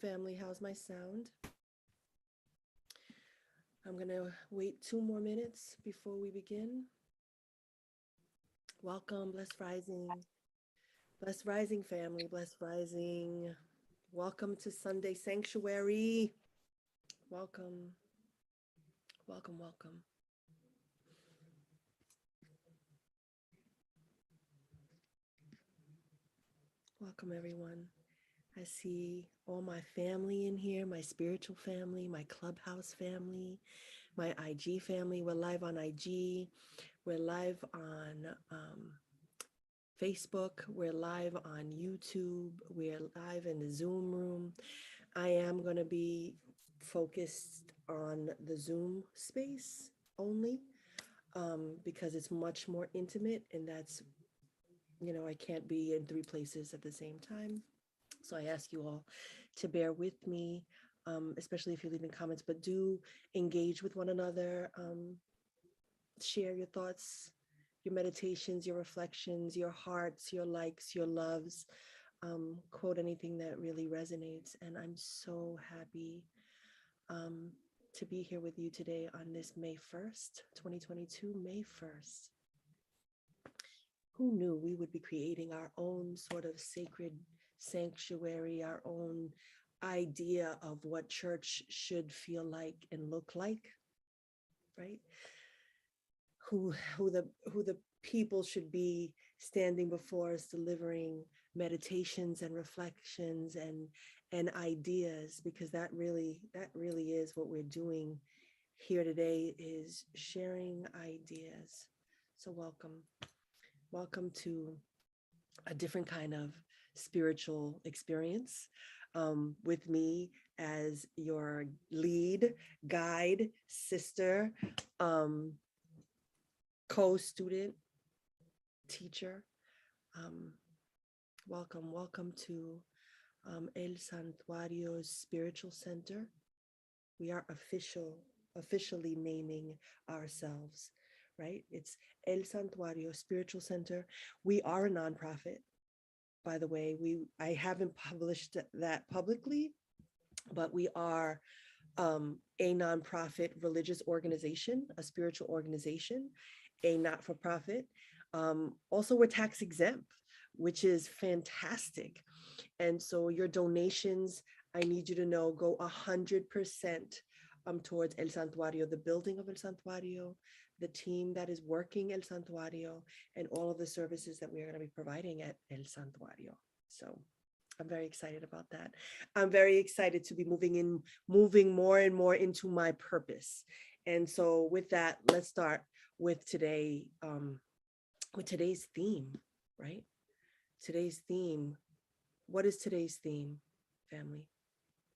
Family, how's my sound? I'm gonna wait 2 more minutes before we begin. Welcome, blessed rising family, blessed rising. Welcome to Sunday Sanctuary. Welcome, welcome, welcome. Welcome, everyone. I see all my family in here, my spiritual family, my clubhouse family, my IG family. We're live on IG. We're live on Facebook. We're live on YouTube. We're live in the Zoom room. I am going to be focused on the Zoom space only because it's much more intimate, and that's, I can't be in 3 places at the same time. So I ask you all to bear with me, especially if you're leaving comments, but do engage with one another. Share your thoughts, your meditations, your reflections, your hearts, your likes, your loves. Quote anything that really resonates. And I'm so happy to be here with you today on this May 1st, 2022, May 1st. Who knew we would be creating our own sort of sacred sanctuary, our own idea of what church should feel like and look like, right? Who the people should be standing before us, delivering meditations and reflections and ideas, because that really is what we're doing here today, is sharing ideas. So welcome to a different kind of spiritual experience with me as your lead, guide, sister, co-student, teacher. Welcome to El Santuario's Spiritual Center. We are officially naming ourselves, right? It's El Santuario Spiritual Center. We are a nonprofit, by the way. I haven't published that publicly, but we are a nonprofit religious organization, a spiritual organization, a not-for-profit. Also, we're tax exempt, which is fantastic. And so your donations, I need you to know, go 100% towards El Santuario, the building of El Santuario, the team that is working El Santuario, and all of the services that we are going to be providing at El Santuario. So I'm very excited about that. I'm very excited to be moving more and more into my purpose. And so with that, let's start with today's theme, right? Today's theme What is today's theme, family,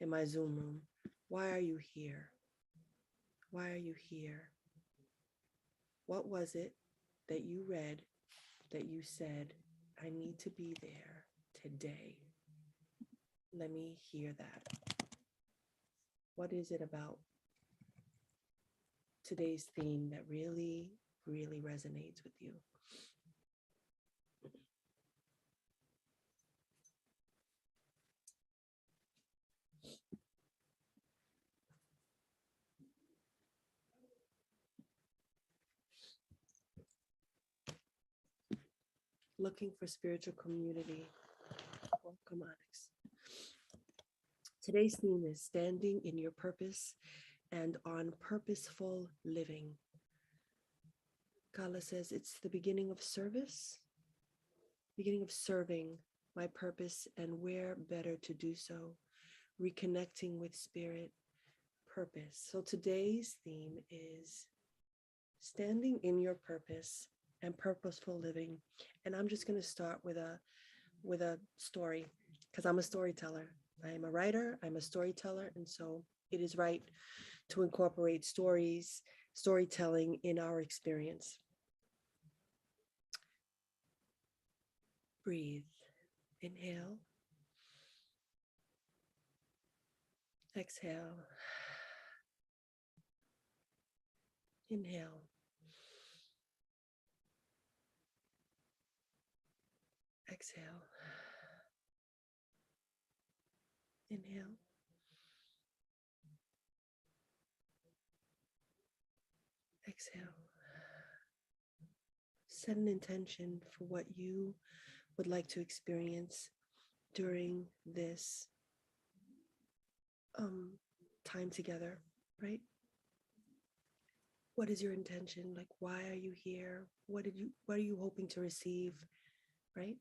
in my Zoom room? Why are you here? Why are you here? What was it that you read that you said, I need to be there today? Let me hear that. What is it about today's theme that really, really resonates with you? Looking for spiritual community. Welcome, Onyx. Today's theme is standing in your purpose and on purposeful living. Kala says it's the beginning of service, beginning of serving my purpose, and where better to do so, reconnecting with spirit, purpose. So today's theme is standing in your purpose and purposeful living. And I'm just going to start with a story, because I'm a storyteller. I am a writer, I'm a storyteller, and so it is right to incorporate storytelling in our experience. Breathe. Inhale. Exhale. Inhale. Exhale. Inhale. Exhale. Set an intention for what you would like to experience during this time together, right? What is your intention? Like, why are you here? What are you hoping to receive, right?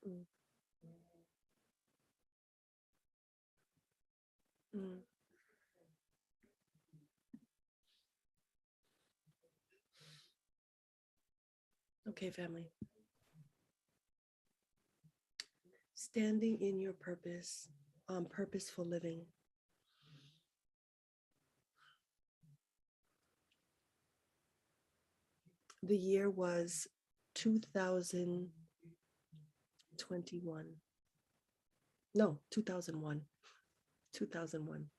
Mm. Mm. Okay, family. Standing in your purpose, purposeful living. The year was 2021. No, 2001. 2001.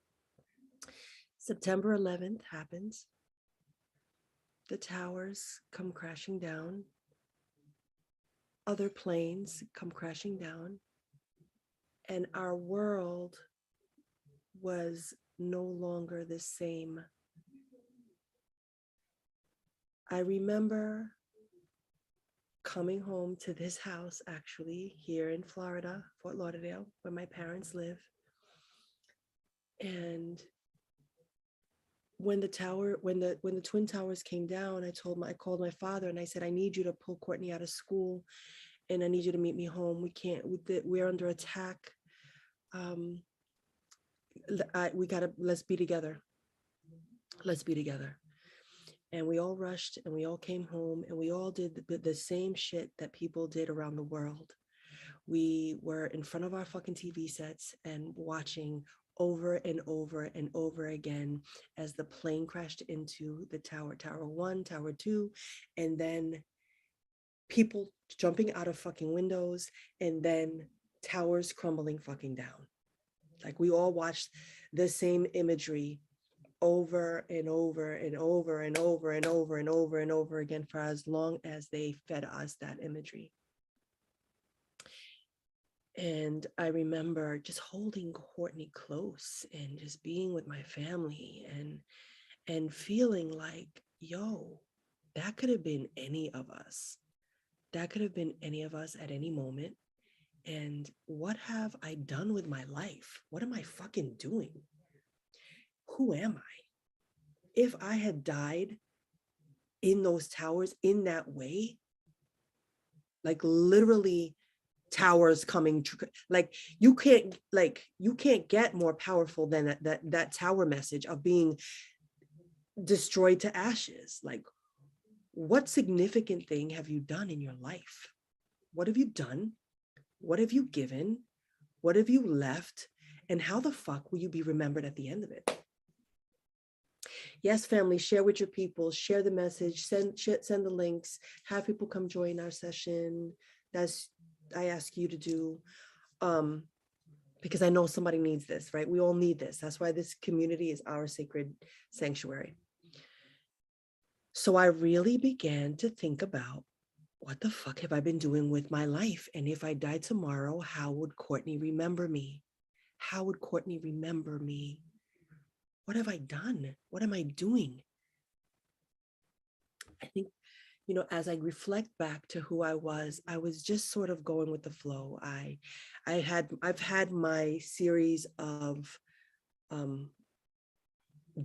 September 11th happens. The towers come crashing down. Other planes come crashing down. And our world was no longer the same. I remember coming home to this house, actually, here in Florida, Fort Lauderdale, where my parents live. And when the twin towers came down, I called my father and I said, I need you to pull Courtney out of school and I need you to meet me home. We're under attack. Let's be together. Let's be together. And we all rushed and we all came home and we all did the same shit that people did around the world. We were in front of our fucking TV sets and watching over and over and over again as the plane crashed into the tower 1, tower 2, and then people jumping out of fucking windows and then towers crumbling fucking down. Like, we all watched the same imagery over and over and over and over and over and over and over again for as long as they fed us that imagery. And I remember just holding Courtney close and just being with my family and feeling like, yo, that could have been any of us. That could have been any of us at any moment. And what have I done with my life? What am I fucking doing? Who am I? If I had died in those towers in that way, like literally towers coming, like you can't get more powerful than that tower message of being destroyed to ashes. Like, what significant thing have you done in your life? What have you done? What have you given? What have you left? And how the fuck will you be remembered at the end of it? Yes, family, share with your people, share the message, send the links, have people come join our session. That's, I ask you to do, because I know somebody needs this, right? We all need this. That's why this community is our sacred sanctuary. So I really began to think about, what the fuck have I been doing with my life? And if I died tomorrow, how would Courtney remember me? How would Courtney remember me? What have I done? What am I doing? I think, you know, as I reflect back to who I was just sort of going with the flow. I've had my series of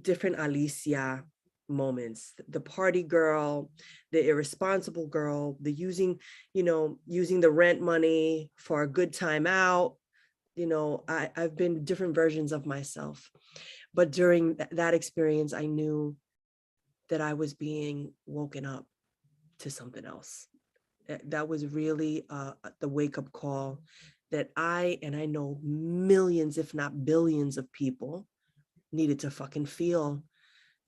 different Alicia moments, the party girl, the irresponsible girl, the using the rent money for a good time out. You know, I've been different versions of myself. But during that experience, I knew that I was being woken up to something else. That was really the wake-up call that I know millions, if not billions of people needed to fucking feel,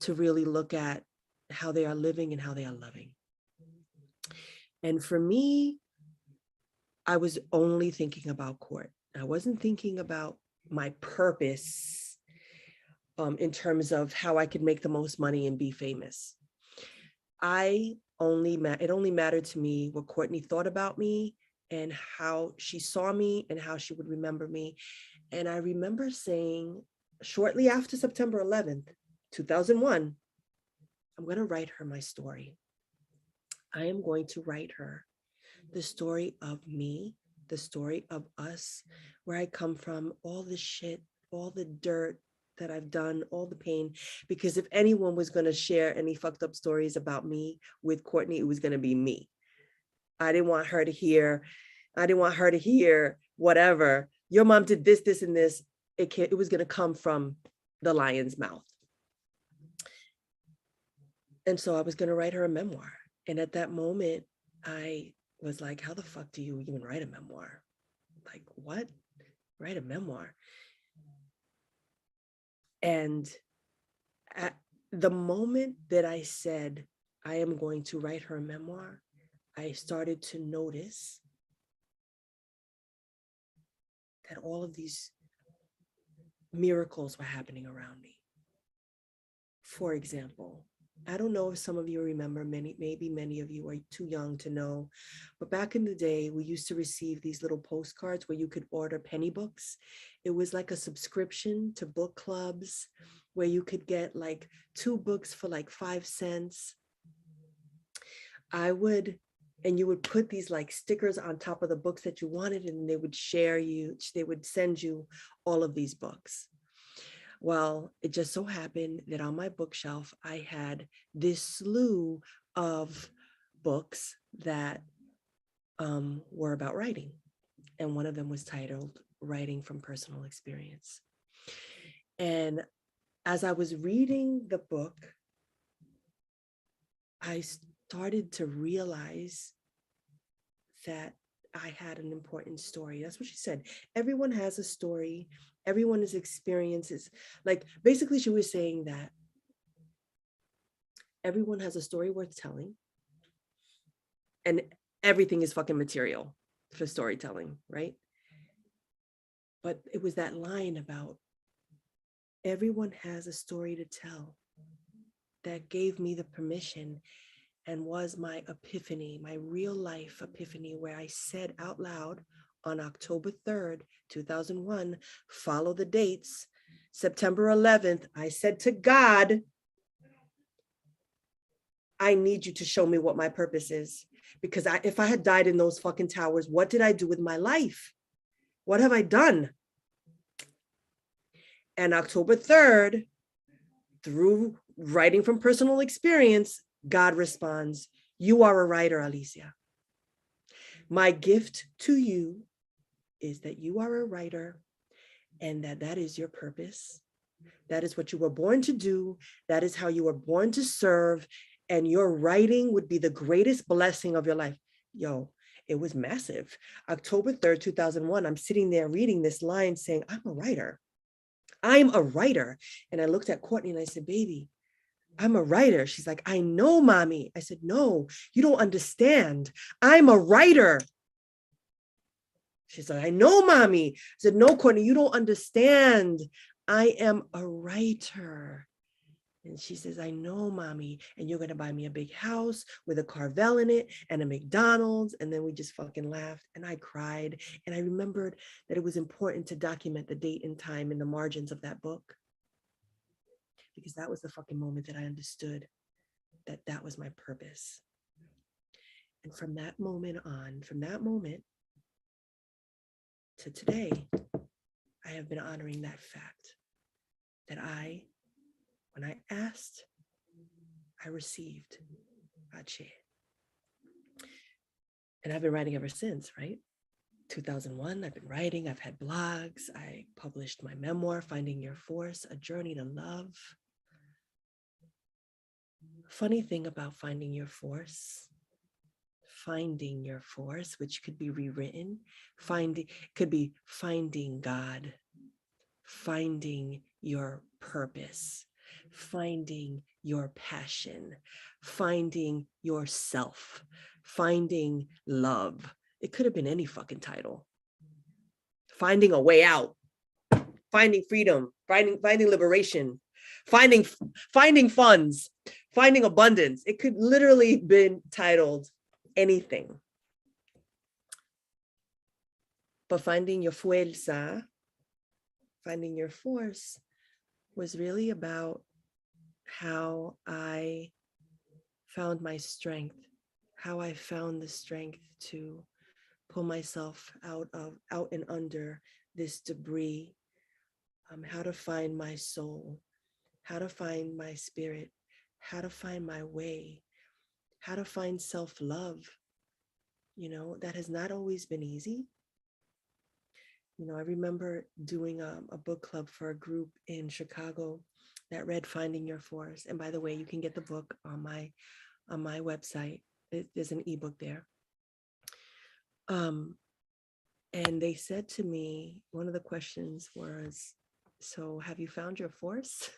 to really look at how they are living and how they are loving. And for me, I was only thinking about court. I wasn't thinking about my purpose in terms of how I could make the most money and be famous. It only mattered to me what Courtney thought about me and how she saw me and how she would remember me. And I remember saying, shortly after September 11th, 2001, I'm going to write her my story. I am going to write her the story of me, the story of us, where I come from, all the shit, all the dirt that I've done, all the pain. Because if anyone was going to share any fucked up stories about me with Courtney, it was going to be me. I didn't want her to hear whatever. Your mom did this, this, and this. It was going to come from the lion's mouth. And so I was going to write her a memoir. And at that moment, I was like, how the fuck do you even write a memoir? Like, what? Write a memoir? And at the moment that I said, I am going to write her a memoir, I started to notice that all of these miracles were happening around me. For example, I don't know if some of you remember, maybe many of you are too young to know, but back in the day, we used to receive these little postcards where you could order penny books. It was like a subscription to book clubs where you could get like 2 books for like 5 cents. And you would put these like stickers on top of the books that you wanted, and they would send you all of these books. Well, it just so happened that on my bookshelf, I had this slew of books that were about writing. And one of them was titled Writing from Personal Experience. And as I was reading the book, I started to realize that I had an important story. That's what she said. Everyone has a story. Everyone's experiences. Like, basically, she was saying that everyone has a story worth telling. And everything is fucking material for storytelling, right? But it was that line about everyone has a story to tell that gave me the permission and was my epiphany, my real life epiphany, where I said out loud on October 3rd, 2001, follow the dates, September 11th, I said to God, I need you to show me what my purpose is. Because if I had died in those fucking towers, what did I do with my life? What have I done? And October 3rd, through writing from personal experience, God responds, you are a writer, Alicia. My gift to you is that you are a writer and that is your purpose. That is what you were born to do. That is how you were born to serve. And your writing would be the greatest blessing of your life. Yo, it was massive. October 3rd, 2001, I'm sitting there reading this line saying, I'm a writer. I'm a writer. And I looked at Courtney and I said, baby, I'm a writer. She's like, I know, mommy. I said, no, you don't understand. I'm a writer. She's like, I know, mommy. I said, no, Courtney, you don't understand. I am a writer. And she says, I know, mommy, and you're going to buy me a big house with a Carvel in it and a McDonald's. And then we just fucking laughed and I cried. And I remembered that it was important to document the date and time in the margins of that book, because that was the fucking moment that I understood that that was my purpose. And from that moment on, from that moment to today, I have been honoring that fact that when I asked, I received. Ache. And I've been writing ever since, right? 2001, I've been writing, I've had blogs, I published my memoir, Finding Your Force, A Journey to Love. Funny thing about Finding Your Force, which could be rewritten, could be finding God, finding your purpose, finding your passion, finding yourself, finding love. It could have been any fucking title. Finding a way out, finding freedom, finding liberation, finding funds, finding abundance. It could literally been titled anything. But finding your fuerza, finding your force, was really about how I found my strength, how I found the strength to pull myself out and under this debris, how to find my soul, how to find my spirit, how to find my way, how to find self-love. You know, that has not always been easy. You know, I remember doing a book club for a group in Chicago that read Finding Your Force. And by the way, you can get the book on my website. There's an ebook there. And they said to me, one of the questions was, so have you found your force?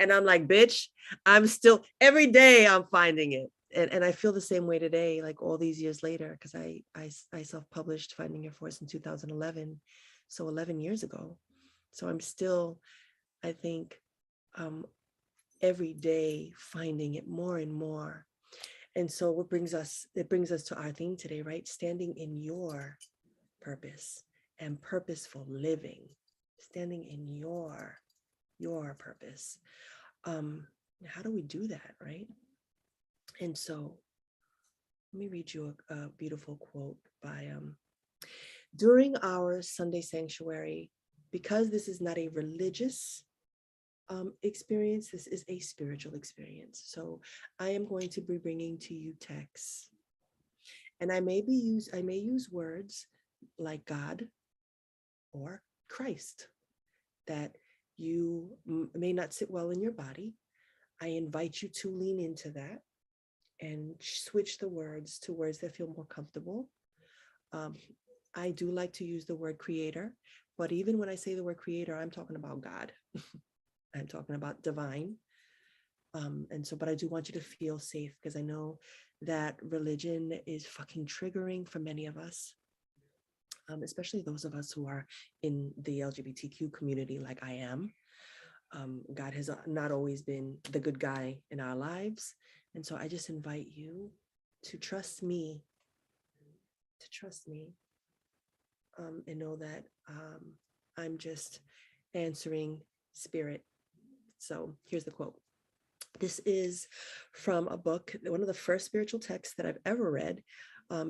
And I'm like, bitch, I'm still, every day I'm finding it. And I feel the same way today, like all these years later, because I self-published Finding Your Force in 2011, so 11 years ago. So I'm still, I think, every day finding it more and more. And so it brings us to our theme today, right? Standing in your purpose and purposeful living, standing in your purpose. How do we do that, right? And so let me read you a beautiful quote by during our Sunday sanctuary, because this is not a religious experience, this is a spiritual experience. So I am going to be bringing to you texts, and I may use words like God or Christ that you may not sit well in your body. I invite you to lean into that and switch the words to words that feel more comfortable. I do like to use the word creator, but even when I say the word creator, I'm talking about God. I'm talking about divine. And so, but I do want you to feel safe, because I know that religion is fucking triggering for many of us, especially those of us who are in the LGBTQ community like I am. God has not always been the good guy in our lives. And so I just invite you to trust me, and know that I'm just answering spirit. So here's the quote. This is from a book, one of the first spiritual texts that I've ever read.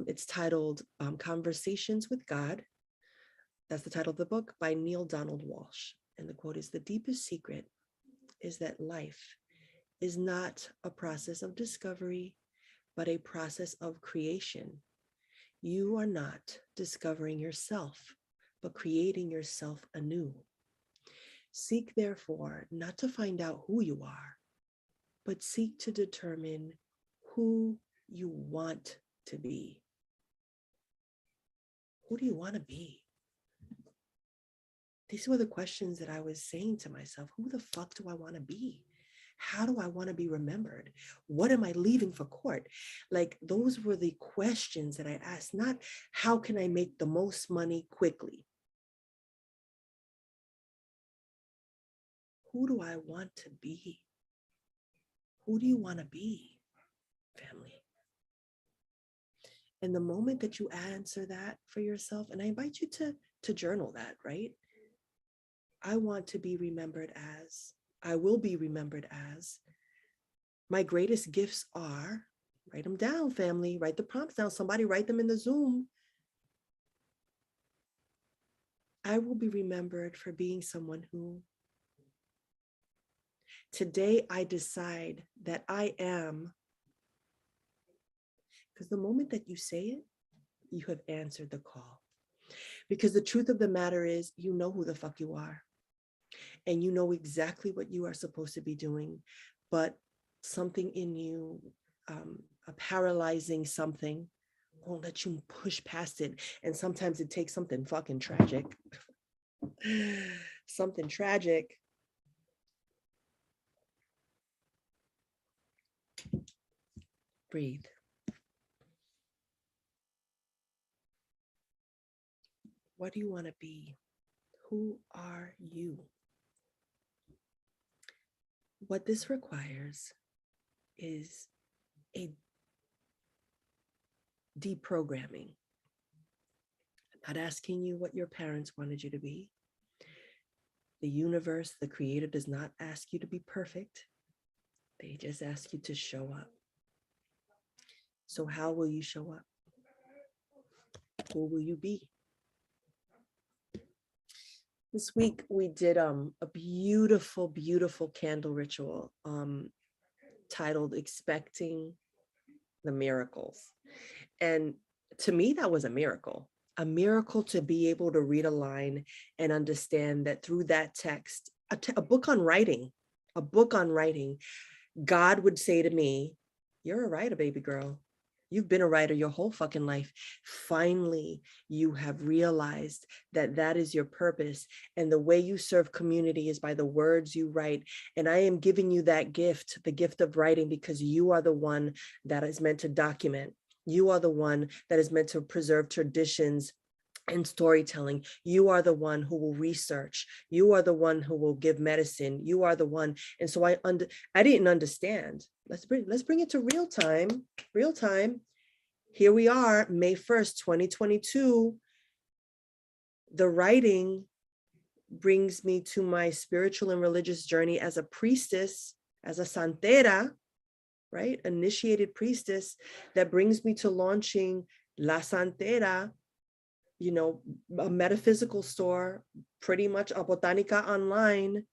It's titled Conversations with God. That's the title of the book, by Neil Donald Walsh. And the quote is, "The deepest secret is that life is not a process of discovery, but a process of creation. You are not discovering yourself, but creating yourself anew. Seek, therefore, not to find out who you are, but seek to determine who you want to be. Who do you want to be? These were the questions that I was saying to myself. Who the fuck do I want to be? How do I want to be remembered? What am I leaving for court? Like, those were the questions that I asked, not how can I make the most money quickly? Who do I want to be? Who do you want to be, family? And the moment that you answer that for yourself, and I invite you to journal that, right? I want to be remembered as, I will be remembered as, my greatest gifts are, write them down, family, write the prompts down. Somebody write them in the Zoom. I will be remembered for being someone who, today I decide that I am, because the moment that you say it, you have answered the call. Because the truth of the matter is, you know who the fuck you are. And you know exactly what you are supposed to be doing, but something in you, a paralyzing something, won't let you push past it. And sometimes it takes something fucking tragic, something tragic. Breathe. What do you want to be? Who are you? What this requires is a deprogramming. I'm not asking you what your parents wanted you to be. The universe, the creator, does not ask you to be perfect. They just ask you to show up. So how will you show up? Who will you be? This week we did a beautiful, beautiful candle ritual titled Expecting the Miracles. And to me, that was a miracle to be able to read a line and understand that through that text, a book on writing, God would say to me, you're a writer, baby girl. You've been a writer your whole fucking life. Finally, you have realized that that is your purpose. And the way you serve community is by the words you write. And I am giving you that gift, the gift of writing, because you are the one that is meant to document. You are the one that is meant to preserve traditions and storytelling. You are the one who will research. You are the one who will give medicine. You are the one. And so I didn't understand. Let's bring it to real time. Here we are, May 1st, 2022. The writing brings me to my spiritual and religious journey as a priestess, as a santera, right? Initiated priestess, that brings me to launching La Santera, you know, a metaphysical store, pretty much a botanica online,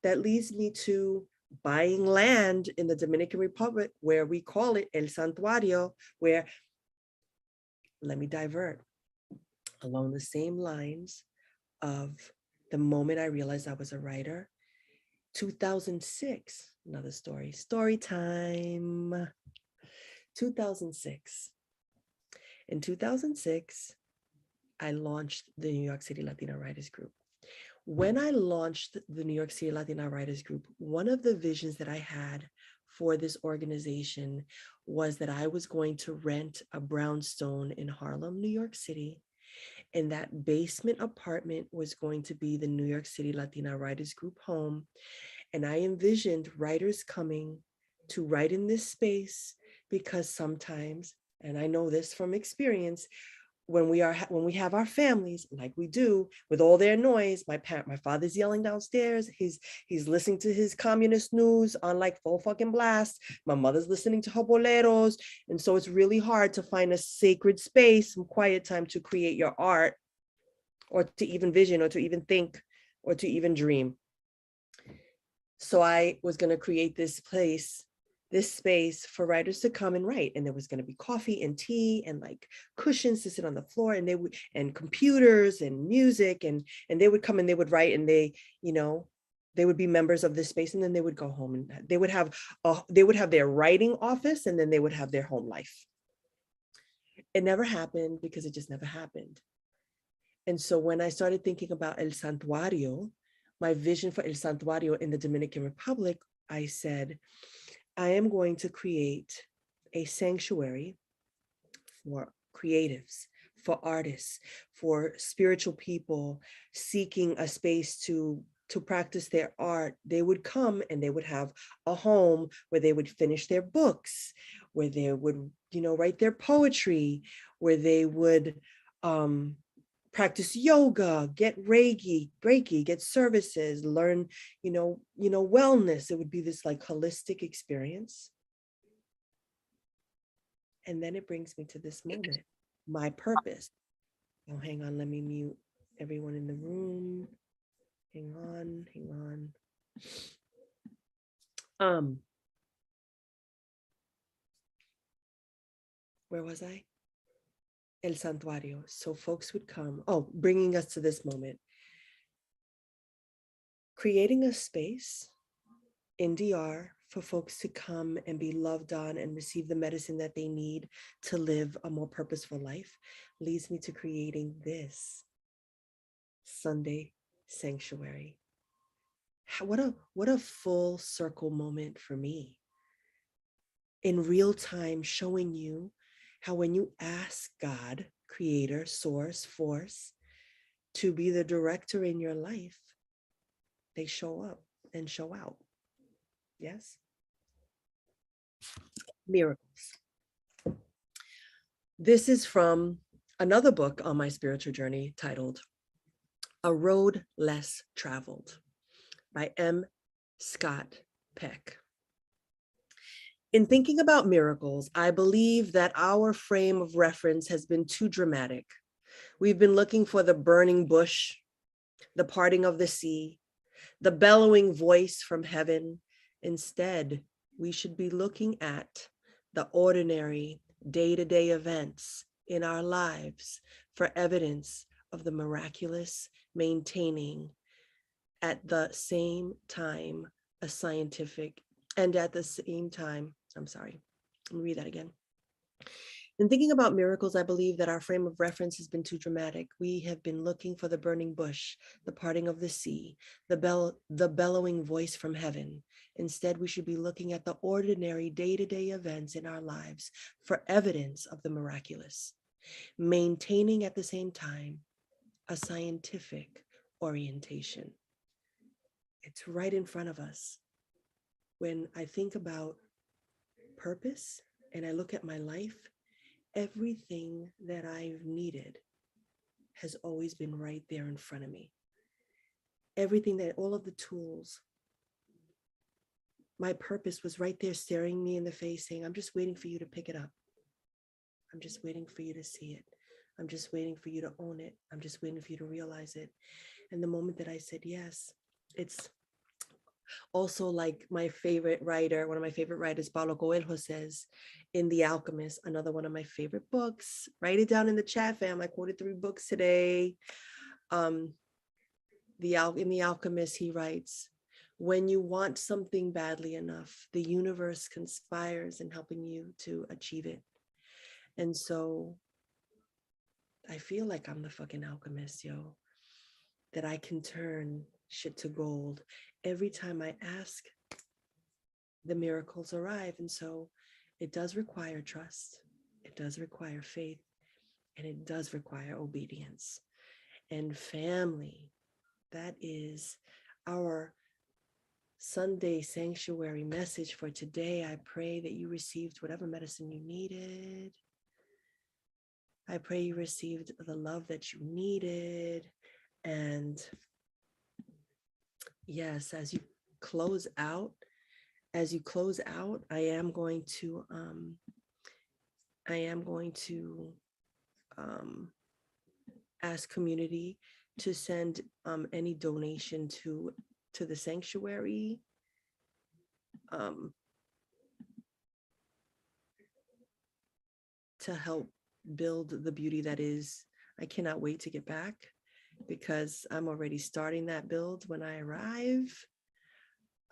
that leads me to buying land in the Dominican Republic, where we call it El Santuario, where, let me divert, along the same lines of the moment I realized I was a writer, 2006, another story time, 2006. In 2006, I launched the New York City Latina Writers Group. When I launched the New York City Latina Writers Group, one of the visions that I had for this organization was that I was going to rent a brownstone in Harlem, New York City, and that basement apartment was going to be the New York City Latina Writers Group home. And I envisioned writers coming to write in this space, because sometimes, and I know this from experience, when we have our families like we do, with all their noise, my father's yelling downstairs, he's listening to his communist news on like full fucking blast, my mother's listening to her boleros, and so it's really hard to find a sacred space, some quiet time to create your art, or to even vision, or to even think, or to even dream. So I was going to create this space for writers to come and write, and there was going to be coffee and tea and like cushions to sit on the floor, and computers and music, and they would come and they would write, and they, you know, They would be members of this space, and then they would go home, and they would have their writing office, and then they would have their home life. It never happened because it just never happened. And so when I started thinking about El Santuario, my vision for El Santuario in the Dominican Republic, I said, I am going to create a sanctuary for creatives, for artists, for spiritual people seeking a space to practice their art. They would come and they would have a home where they would finish their books, where they would, write their poetry, where they would practice yoga, get Reiki, get services, learn, wellness. It would be this like holistic experience. And then it brings me to this moment, my purpose. Oh, hang on, let me mute everyone in the room. Hang on. Where was I? El Santuario. So folks would come. Oh, bringing us to this moment. Creating a space in DR for folks to come and be loved on and receive the medicine that they need to live a more purposeful life leads me to creating this Sunday sanctuary. What a full circle moment for me. In real time, showing you how when you ask God, creator, source, force, to be the director in your life, they show up and show out. Yes? Miracles. This is from another book on my spiritual journey titled A Road Less Traveled by M. Scott Peck. In thinking about miracles, I believe that our frame of reference has been too dramatic. We've been looking for the burning bush, the parting of the sea, the bellowing voice from heaven. Instead, we should be looking at the ordinary day-to-day events in our lives for evidence of the miraculous, maintaining at the same time a scientific, and at the same time, let me read that again. In thinking about miracles, I believe that our frame of reference has been too dramatic. We have been looking for the burning bush, the parting of the sea, the bellowing voice from heaven. Instead, we should be looking at the ordinary day-to-day events in our lives for evidence of the miraculous, maintaining at the same time a scientific orientation. It's right in front of us. When I think about purpose and I look at my life, everything that I've needed has always been right there in front of me. Everything that, all of the tools, my purpose was right there staring me in the face saying, I'm just waiting for you to pick it up. I'm just waiting for you to see it. I'm just waiting for you to own it. I'm just waiting for you to realize it. And the moment that I said yes, it's also like my favorite writer, one of my favorite writers, Paulo Coelho, says in The Alchemist, another one of my favorite books. Write it down in the chat, fam. I quoted 3 books today. In The Alchemist, he writes, when you want something badly enough, the universe conspires in helping you to achieve it. And so I feel like I'm the fucking alchemist, yo, that I can turn shit to gold. Every time I ask, the miracles arrive. And so it does require trust. It does require faith. And it does require obedience. And family, that is our Sunday sanctuary message for today. I pray that you received whatever medicine you needed. I pray you received the love that you needed. And yes, as you close out, I am going to ask community to send any donation to the sanctuary. To help build the beauty that is. I cannot wait to get back because I'm already starting that build when I arrive.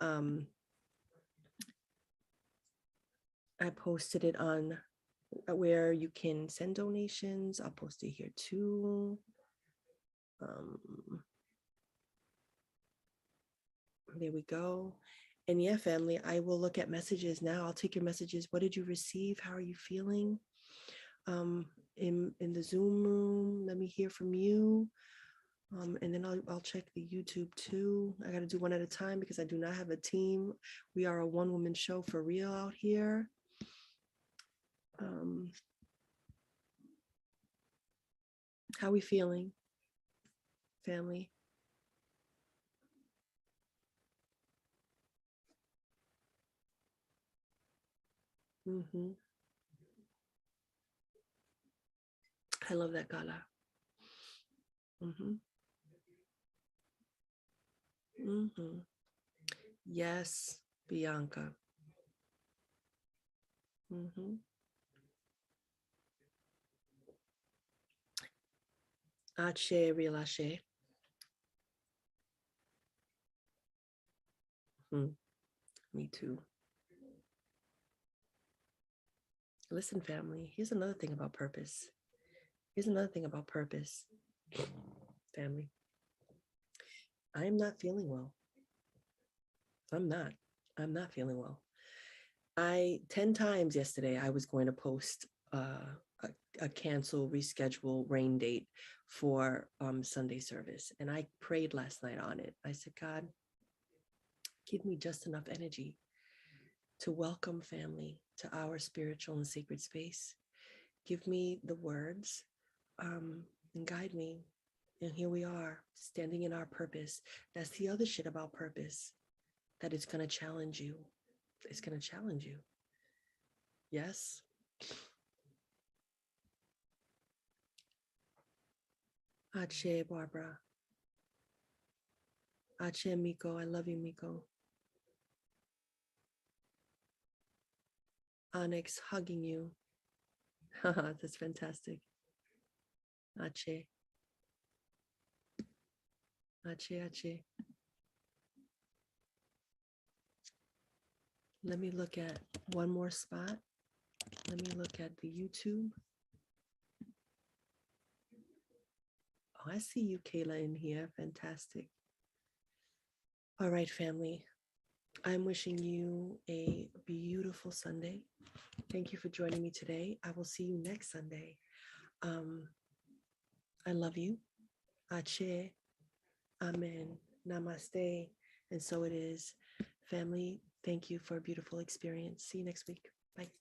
I posted it on where you can send donations. I'll post it here too. There we go. And yeah, family, I will look at messages now. I'll take your messages. What did you receive? How are you feeling? In the Zoom room, let me hear from you. And then I'll check the YouTube too. I got to do one at a time because I do not have a team. We are a one-woman show for real out here. How are we feeling, family? I love that, Gala. Yes, Bianca. Ache, Rilashe. Me too. Listen, family, here's another thing about purpose. Family. I am not feeling well. I'm not feeling well. 10 times yesterday, I was going to post a cancel, reschedule rain date for Sunday service. And I prayed last night on it. I said, God, give me just enough energy to welcome family to our spiritual and sacred space. Give me the words and guide me. And here we are, standing in our purpose. That's the other shit about purpose, that it's going to challenge you. It's going to challenge you. Yes. Ache, Barbara. Ache, Miko. I love you, Miko. Onyx, hugging you. That's fantastic. Ache. Ache. Let me look at one more spot. Let me look at the YouTube. Oh, I see you, Kayla, in here. Fantastic. All right, family. I'm wishing you a beautiful Sunday. Thank you for joining me today. I will see you next Sunday. I love you. Ache. Amen. Namaste. And so it is. Family, thank you for a beautiful experience. See you next week. Bye.